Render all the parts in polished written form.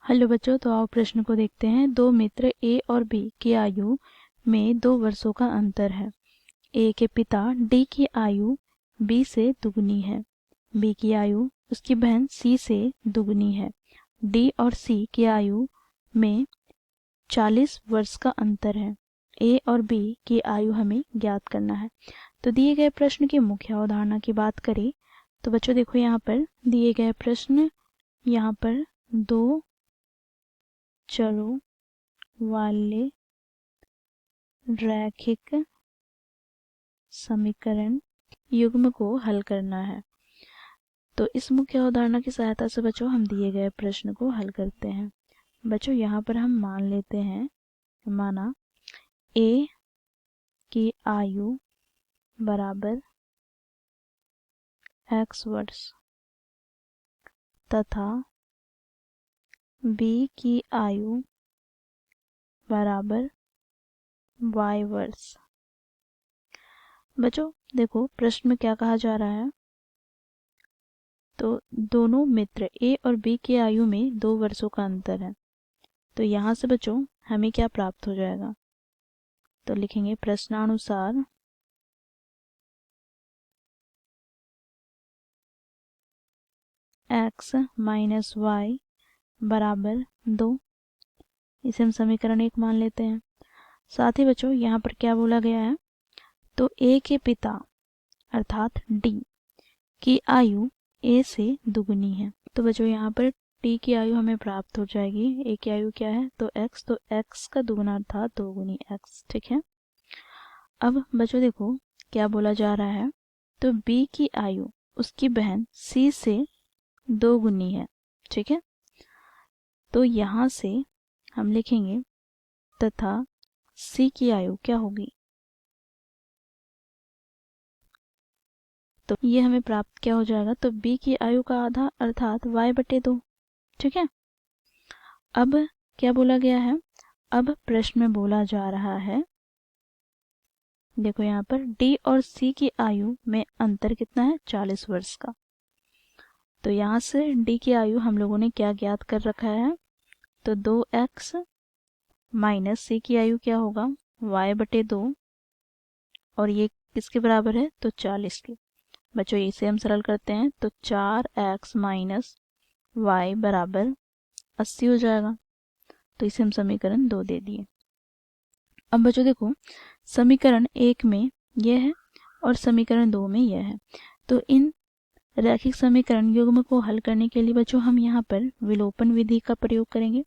Hello बच्चों, तो आओ प्रश्न को देखते हैं। दो मित्र ए और बी की आयु में 2 वर्षों का अंतर है। ए के पिता डी की आयु बी से दुगनी है। बी की आयु उसकी बहन सी से दुगनी है। डी और सी की आयु में 40 वर्ष का अंतर है। ए और बी की आयु हमें ज्ञात करना है। तो दिए गए प्रश्न की मुख्य अवधारणा की बात करें तो बच्चों देखो, यहाँ पर दिए गए प्रश्न, यहाँ पर दो चरों वाले रैखिक समीकरण युग्म को हल करना है। तो इस मुख्य अवधारणा की सहायता से बच्चों हम दिए गए प्रश्न को हल करते हैं। बच्चों यहाँ पर हम मान लेते हैं, माना ए की आयु बराबर x वर्ष तथा बी की आयु बराबर y वर्ष। बच्चों देखो, प्रश्न में क्या कहा जा रहा है, तो दोनों मित्र ए और बी की आयु में 2 वर्षों का अंतर है। तो यहाँ से बच्चों हमें क्या प्राप्त हो जाएगा, तो लिखेंगे प्रश्नानुसार x माइनस वाई बराबर 2। इसे हम समीकरण 1 मान लेते हैं। साथ ही बच्चों यहाँ पर क्या बोला गया है, तो ए के पिता अर्थात डी की आयु ए से दुगनी है। तो बच्चों यहाँ पर टी की आयु हमें प्राप्त हो जाएगी। ए की आयु क्या है, तो x, तो x का दुगना अर्थात 2 गुनी x। ठीक है। अब बच्चों देखो क्या बोला जा रहा है, तो b की आयु उसकी बहन c से 2 गुनी है। ठीक है। तो यहाँ से हम लिखेंगे तथा c की आयु क्या होगी, तो ये हमें प्राप्त क्या हो जाएगा, तो b की आयु का आधा अर्थात y/2। ठीक है। अब क्या बोला गया है, अब प्रश्न में बोला जा रहा है, देखो यहाँ पर d और c की आयु में अंतर कितना है, 40 वर्ष का। तो यहाँ से d की आयु हम लोगों ने क्या ज्ञात कर रखा है, तो 2x माइनस c की आयु क्या होगा, y/2, और ये किसके बराबर है, तो 40 की। बच्चों इसे हम सरल करते हैं तो 4x माइनस y बराबर 80 हो जाएगा। तो इसे हम समीकरण 2 दे दिए। अब बच्चों देखो, समीकरण 1 में यह है और समीकरण 2 में यह है। तो इन रैखिक समीकरण युग्म को हल करने के लिए बच्चों हम यहाँ पर विलोपन विधि का प्रयोग करेंगे।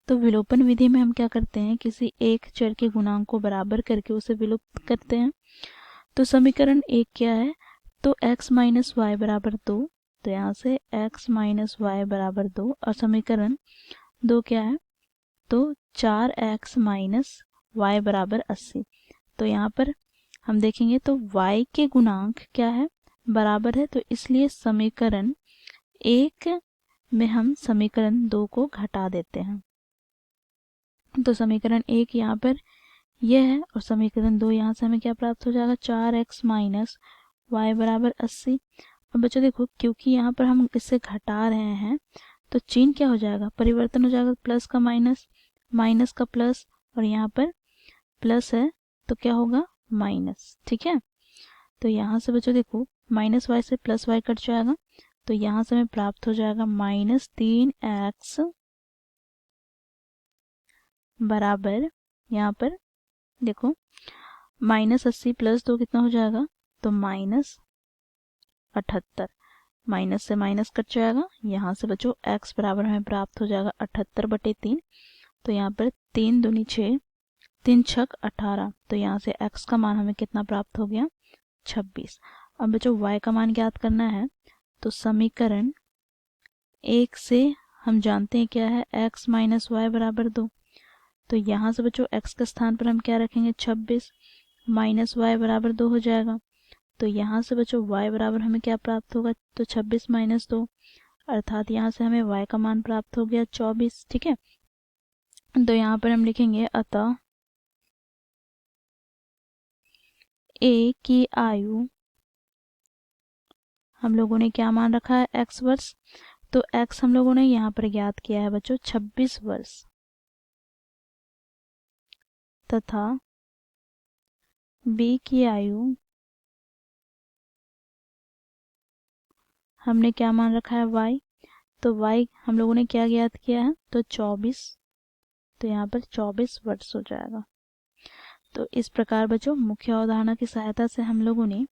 तो विलोपन विधि में हम क्या करते हैं, किसी एक चर के गुणांक को बराबर करके उसे विलुप्त करते हैं। तो समीकरण 1 क्या है, तो x माइनस वाई बराबर 2। तो यहाँ से x माइनस वाई बराबर 2, और समीकरण 2 क्या है, तो 4x माइनस वाई बराबर 80। तो यहाँ पर हम देखेंगे तो y के गुणांक क्या है, बराबर है, तो इसलिए समीकरण 1 में हम समीकरण 2 को घटा देते हैं। तो समीकरण 1 यहाँ पर यह है और समीकरण 2 यहाँ से हमें क्या प्राप्त हो जाएगा, 4x माइनस वाई बराबर 80। अब बच्चों देखो, क्योंकि यहाँ पर हम इससे घटा रहे हैं तो चिन्ह क्या हो जाएगा, परिवर्तन हो जाएगा, प्लस का माइनस, माइनस का प्लस, और यहाँ पर प्लस है तो क्या होगा, माइनस। ठीक है। तो यहाँ से बच्चों देखो, माइनस वाई से प्लस वाई कट जाएगा, तो यहाँ से हमें प्राप्त हो जाएगा -3x बराबर, यहाँ पर देखो -80 प्लस 2 कितना हो जाएगा, तो -78। माइनस से माइनस कट जाएगा, यहाँ से बच्चों x बराबर हमें प्राप्त हो जाएगा 78/3। तो यहाँ पर 3 दूनी 6, 3 छक 18। तो यहाँ से x का मान हमें कितना प्राप्त हो गया, 26। अब बच्चों y का मान ज्ञात करना है। तो समीकरण 1 से हम जानते हैं क्या है, x माइनस वाई बराबर 2। तो यहाँ से बच्चों x के स्थान पर हम क्या रखेंगे, 26 माइनस वाई बराबर 2 हो जाएगा। तो यहाँ से बच्चों y बराबर हमें क्या प्राप्त होगा, तो 26 माइनस 2, अर्थात यहाँ से हमें y का मान प्राप्त हो गया 24। ठीक है। तो यहाँ पर हम लिखेंगे अतः a की आयु हम लोगों ने क्या मान रखा है, x वर्ष, तो x हम लोगों ने यहाँ पर ज्ञात किया है बच्चों 26 वर्ष, तथा b की आयु हमने क्या मान रखा है y, तो y हम लोगों ने क्या ज्ञात किया है, तो 24, तो यहाँ पर 24 वर्ष हो जाएगा। तो इस प्रकार बच्चों मुख्य अवधारणा की सहायता से हम लोगों ने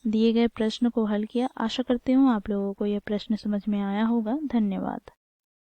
दिए गए प्रश्न को हल किया। आशा करती हूँ आप लोगों को यह प्रश्न समझ में आया होगा। धन्यवाद।